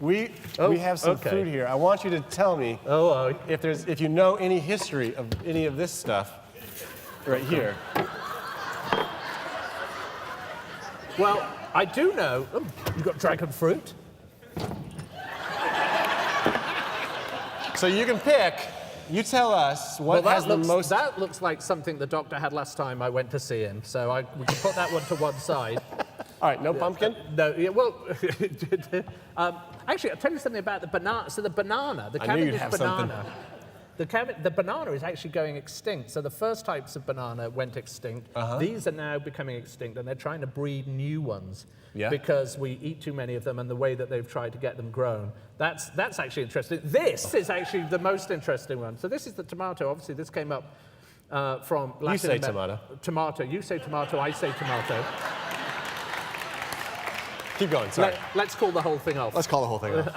We have some food here. I want you to tell me if you know any history of any of this stuff right here. Well, I do know. Oh, you got dragon fruit. So you can pick. You tell us what has the most. That looks like something the doctor had last time I went to see him. So we can put that one to one side. All right, no pumpkin? No, yeah, well, actually, I'll tell you something about the banana. So the banana, the Cavendish banana, the banana is actually going extinct. So the first types of banana went extinct. These are now becoming extinct, and they're trying to breed new ones because we eat too many of them, and the way that they've tried to get them grown. That's actually interesting. This is actually the most interesting one. So this is the tomato. Obviously, this came up from Latin. You say tomato. Tomato. You say tomato. I say tomato. Keep going, sorry. Let's call the whole thing off. Let's call the whole thing off.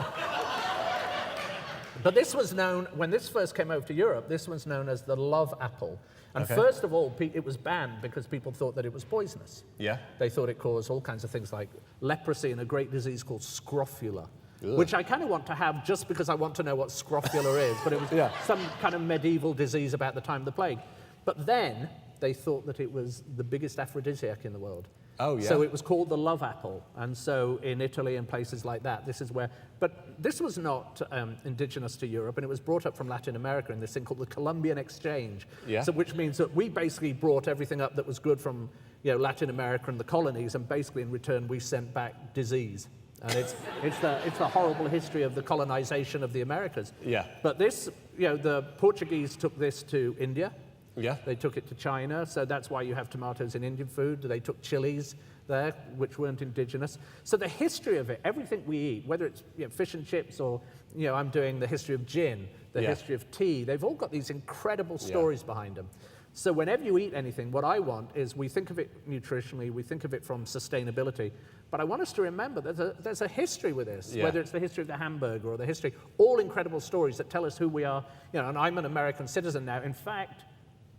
But this was known, when this first came over to Europe, this was known as the love apple. And first of all, it was banned because people thought that it was poisonous. Yeah. They thought it caused all kinds of things like leprosy and a great disease called scrofula, which I kind of want to have just because I want to know what scrofula is, but it was some kind of medieval disease about the time of the plague. But then they thought that it was the biggest aphrodisiac in the world. Oh, yeah. So it was called the love apple. And so in Italy and places like that, this is where... But this was not indigenous to Europe, and it was brought up from Latin America in this thing called the Columbian Exchange. Yeah. So which means that we basically brought everything up that was good from Latin America and the colonies, and basically in return we sent back disease. And it's the horrible history of the colonization of the Americas. Yeah. But this, the Portuguese took this to India. Yeah. They took it to China, so that's why you have tomatoes in Indian food. They took chilies there, which weren't indigenous. So the history of it, everything we eat, whether it's fish and chips or, I'm doing the history of gin, the history of tea, they've all got these incredible stories behind them. So whenever you eat anything, what I want is we think of it nutritionally, we think of it from sustainability, but I want us to remember there's a history with this, whether it's the history of the hamburger or the history, all incredible stories that tell us who we are. And I'm an American citizen now. In fact,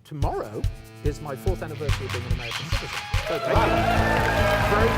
tomorrow is my 4th anniversary of being an American citizen. So thank you. Very